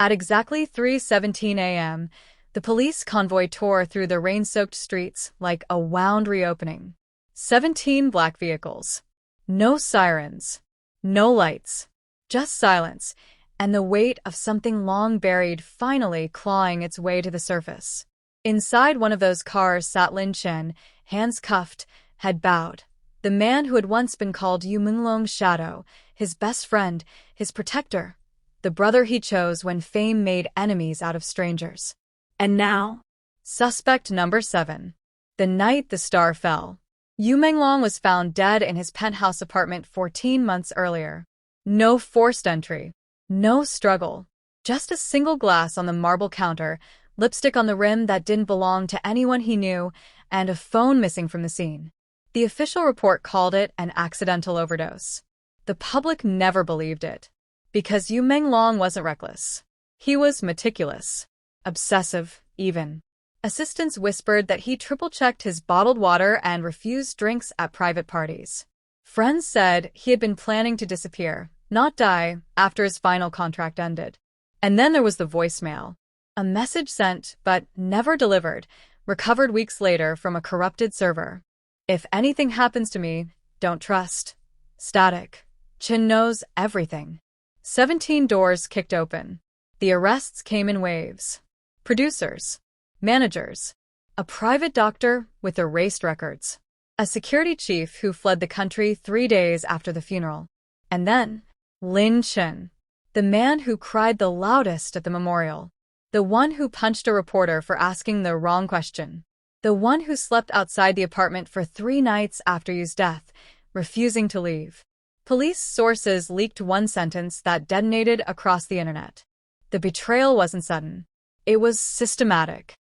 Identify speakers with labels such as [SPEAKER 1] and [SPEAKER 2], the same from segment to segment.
[SPEAKER 1] At exactly 3:17 a.m., the police convoy tore through the rain-soaked streets like a wound reopening. 17 black vehicles. No sirens. No lights. Just silence, and the weight of something long buried finally clawing its way to the surface. Inside one of those cars sat Lin Chen, hands cuffed, head bowed. The man who had once been called Menglong's shadow, his best friend, his protector, the brother he chose when fame made enemies out of strangers. And now, suspect number 7. The night the star fell. Menglong was found dead in his penthouse apartment 14 months earlier. No forced entry. No struggle. Just a single glass on the marble counter, lipstick on the rim that didn't belong to anyone he knew, and a phone missing from the scene. The official report called it an accidental overdose. The public never believed it. Because Menglong wasn't reckless. He was meticulous. Obsessive, even. Assistants whispered that he triple-checked his bottled water and refused drinks at private parties. Friends said he had been planning to disappear, not die, after his final contract ended. And then there was the voicemail. A message sent, but never delivered, recovered weeks later from a corrupted server. If anything happens to me, don't trust. Static. Chen knows everything. 17 doors kicked open. The arrests came in waves. Producers. Managers. A private doctor with erased records. A security chief who fled the country 3 days after the funeral. And then, Lin Chen. The man who cried the loudest at the memorial. The one who punched a reporter for asking the wrong question. The one who slept outside the apartment for 3 nights after Yu's death, refusing to leave. Police sources leaked one sentence that detonated across the internet. The betrayal wasn't sudden. It was systematic.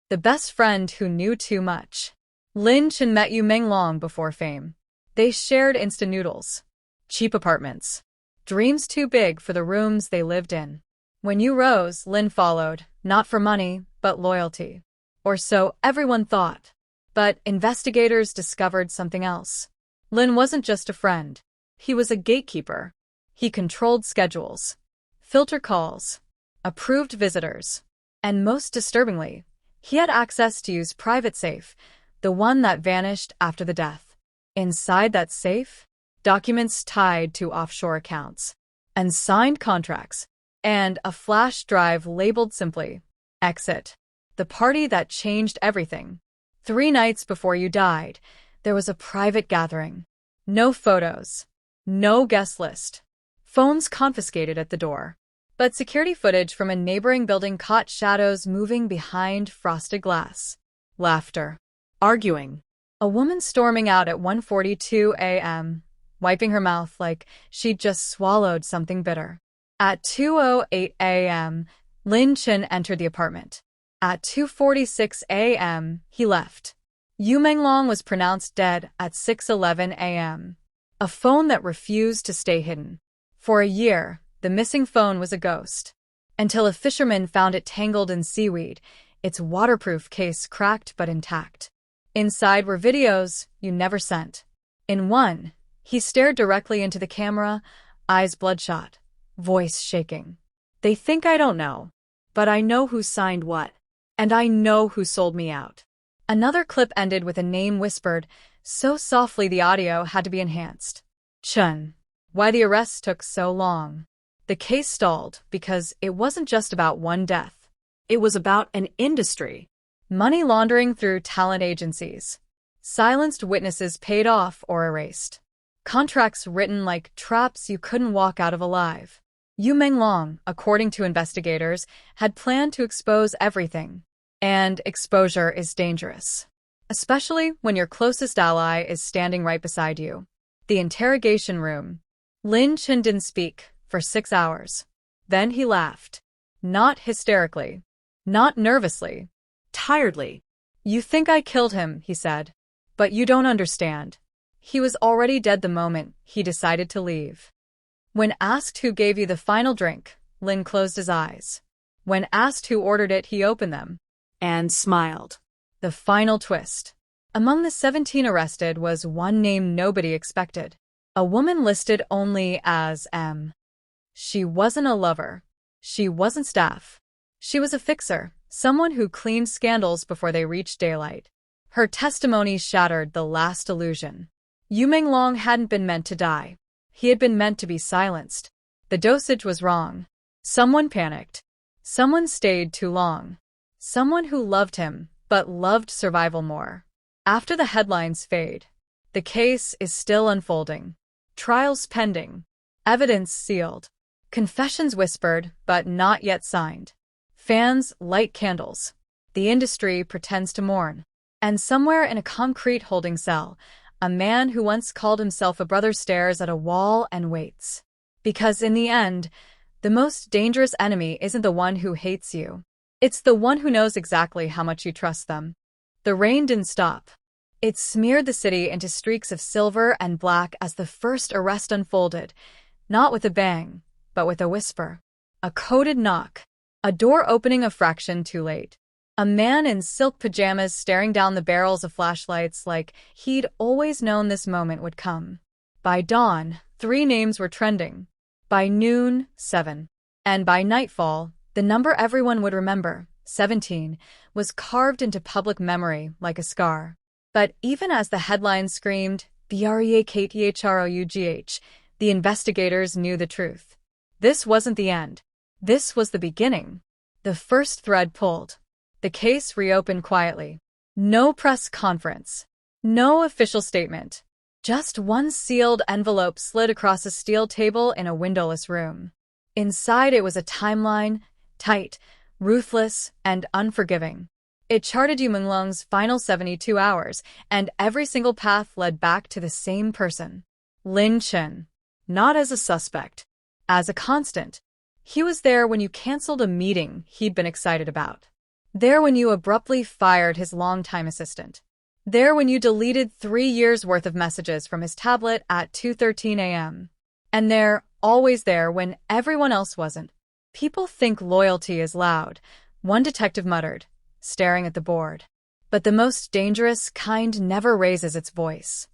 [SPEAKER 1] The best friend who knew too much. Lin Chen met Menglong before fame. They shared instant noodles. Cheap apartments. Dreams too big for the rooms they lived in. When Yu rose, Lin followed, not for money, but loyalty. Or so everyone thought. But investigators discovered something else. Lin wasn't just a friend. He was a gatekeeper. He controlled schedules, filter calls, approved visitors, and most disturbingly, he had access to Yu's private safe, the one that vanished after the death. Inside that safe, documents tied to offshore accounts, and signed contracts, and a flash drive labeled simply, Exit. The party that changed everything. 3 nights before Yu died, there was a private gathering. No photos. No guest list. Phones confiscated at the door. But security footage from a neighboring building caught shadows moving behind frosted glass. Laughter. Arguing. A woman storming out at 1:42 a.m., wiping her mouth like she'd just swallowed something bitter. At 2:08 a.m., Lin Chen entered the apartment. At 2:46 a.m., he left. Menglong was pronounced dead at 6:11 a.m. A phone that refused to stay hidden. For a year, the missing phone was a ghost. Until a fisherman found it tangled in seaweed, its waterproof case cracked but intact. Inside were videos Yu never sent. In one, he stared directly into the camera, eyes bloodshot, voice shaking. They think I don't know, but I know who signed what, and I know who sold me out. Another clip ended with a name whispered, so softly the audio had to be enhanced. Chen. Why the arrests took so long. The case stalled because it wasn't just about one death. It was about an industry. Money laundering through talent agencies. Silenced witnesses paid off or erased. Contracts written like traps you couldn't walk out of alive. Menglong, according to investigators, had planned to expose everything. And exposure is dangerous. Especially when your closest ally is standing right beside you. The interrogation room. Lin Chen didn't speak for 6 hours. Then he laughed. Not hysterically. Not nervously. Tiredly. You think I killed him, he said. But you don't understand. He was already dead the moment he decided to leave. When asked who gave you the final drink, Lin closed his eyes. When asked who ordered it, he opened them. And smiled. The final twist. Among the 17 arrested was one name nobody expected. A woman listed only as M. She wasn't a lover. She wasn't staff. She was a fixer, someone who cleaned scandals before they reached daylight. Her testimony shattered the last illusion. Menglong hadn't been meant to die. He had been meant to be silenced. The dosage was wrong. Someone panicked. Someone stayed too long. Someone who loved him, but loved survival more. After the headlines fade, the case is still unfolding. Trials pending. Evidence sealed. Confessions whispered, but not yet signed. Fans light candles. The industry pretends to mourn. And somewhere in a concrete holding cell, a man who once called himself a brother stares at a wall and waits. Because in the end, the most dangerous enemy isn't the one who hates you. It's the one who knows exactly how much you trust them. The rain didn't stop. It smeared the city into streaks of silver and black as the first arrest unfolded, not with a bang, but with a whisper. A coded knock. A door opening a fraction too late. A man in silk pajamas staring down the barrels of flashlights like he'd always known this moment would come. By dawn, 3 names were trending. By noon, 7. And by nightfall, the number everyone would remember, 17, was carved into public memory like a scar. But even as the headlines screamed, "BREAKTHROUGH," the investigators knew the truth. This wasn't the end. This was the beginning. The first thread pulled. The case reopened quietly. No press conference. No official statement. Just one sealed envelope slid across a steel table in a windowless room. Inside it was a timeline, tight, ruthless, and unforgiving. It charted Menglong's final 72 hours, and every single path led back to the same person. Lin Chen. Not as a suspect. As a constant. He was there when you canceled a meeting he'd been excited about. There when you abruptly fired his longtime assistant. There when you deleted 3 years' worth of messages from his tablet at 2:13 a.m. And there, always there, when everyone else wasn't. People think loyalty is loud, one detective muttered, staring at the board. But the most dangerous kind never raises its voice.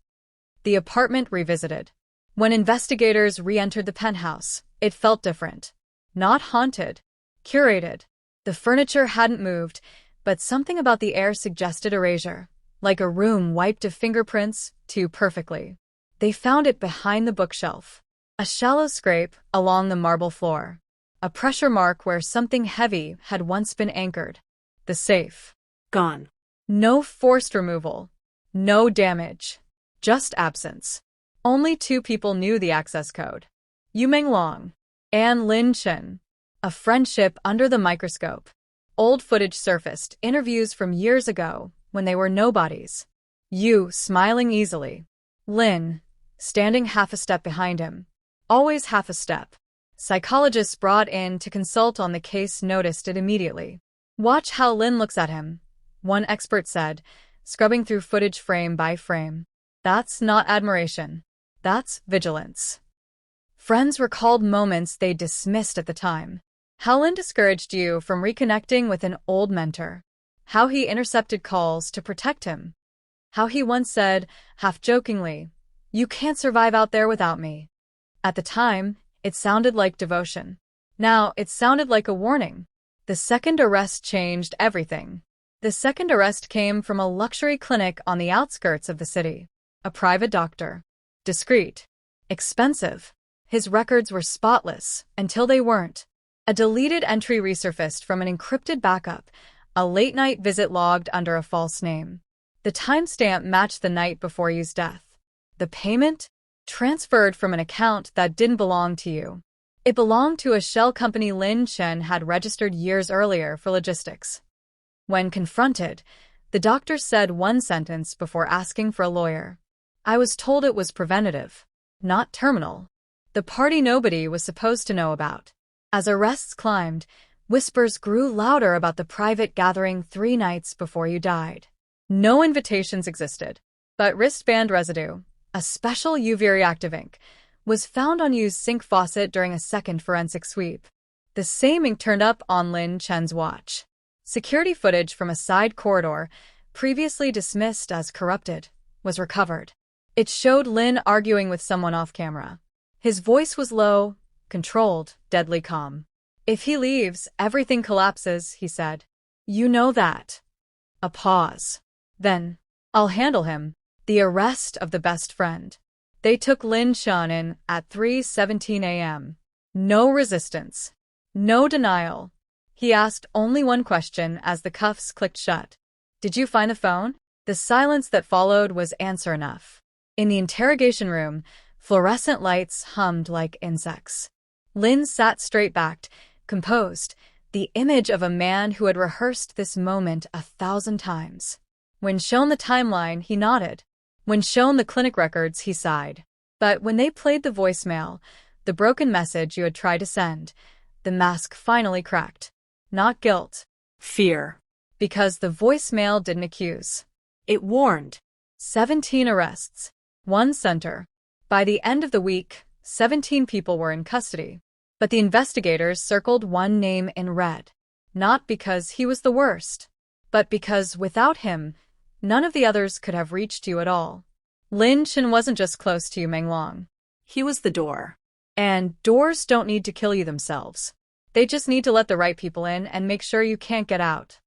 [SPEAKER 1] The apartment revisited. When investigators re-entered the penthouse, it felt different. Not haunted. Curated. The furniture hadn't moved, but something about the air suggested erasure, like a room wiped of fingerprints too perfectly. They found it behind the bookshelf. A shallow scrape along the marble floor. A pressure mark where something heavy had once been anchored. The safe.
[SPEAKER 2] Gone.
[SPEAKER 1] No forced removal. No damage. Just absence. Only 2 people knew the access code. Menglong and Lin Chen. A friendship under the microscope. Old footage surfaced, interviews from years ago, when they were nobodies. Yu smiling easily. Lin, standing half a step behind him. Always half a step. Psychologists brought in to consult on the case noticed it immediately. Watch how Lin looks at him, one expert said, scrubbing through footage frame by frame. That's not admiration. That's vigilance. Friends recalled moments they dismissed at the time. How Lin discouraged Yu from reconnecting with an old mentor. How he intercepted calls to protect him. How he once said, half-jokingly, "You can't survive out there without me." At the time, it sounded like devotion. Now, it sounded like a warning. The second arrest changed everything. The second arrest came from a luxury clinic on the outskirts of the city. A private doctor. Discreet. Expensive. His records were spotless, until they weren't. A deleted entry resurfaced from an encrypted backup, a late-night visit logged under a false name. The timestamp matched the night before Yu's death. The payment? Transferred from an account that didn't belong to you. It belonged to a shell company Lin Chen had registered years earlier for logistics. When confronted, the doctor said one sentence before asking for a lawyer. "I was told it was preventative, not terminal." The party nobody was supposed to know about. As arrests climbed, whispers grew louder about the private gathering 3 nights before you died. No invitations existed, but wristband residue, a special UV-reactive ink, was found on Yu's sink faucet during a second forensic sweep. The same ink turned up on Lin Chen's watch. Security footage from a side corridor, previously dismissed as corrupted, was recovered. It showed Lin arguing with someone off camera. His voice was low, controlled, deadly calm. If he leaves, everything collapses, he said. You know that. A pause. Then, I'll handle him. The arrest of the best friend. They took Lin Shan in at 3:17 a.m. No resistance. No denial. He asked only one question as the cuffs clicked shut. Did you find the phone? The silence that followed was answer enough. In the interrogation room, fluorescent lights hummed like insects. Lin sat straight-backed, composed, the image of a man who had rehearsed this moment 1,000 times. When shown the timeline, he nodded. When shown the clinic records, he sighed. But when they played the voicemail, the broken message you had tried to send, the mask finally cracked. Not guilt.
[SPEAKER 2] Fear.
[SPEAKER 1] Because the voicemail didn't accuse.
[SPEAKER 2] It warned.
[SPEAKER 1] 17 arrests. One center. By the end of the week, 17 people were in custody. But the investigators circled one name in red. Not because he was the worst, but because without him, none of the others could have reached you at all. Lin Shan wasn't just close to you, Menglong.
[SPEAKER 2] He was the door.
[SPEAKER 1] And doors don't need to kill you themselves. They just need to let the right people in and make sure you can't get out.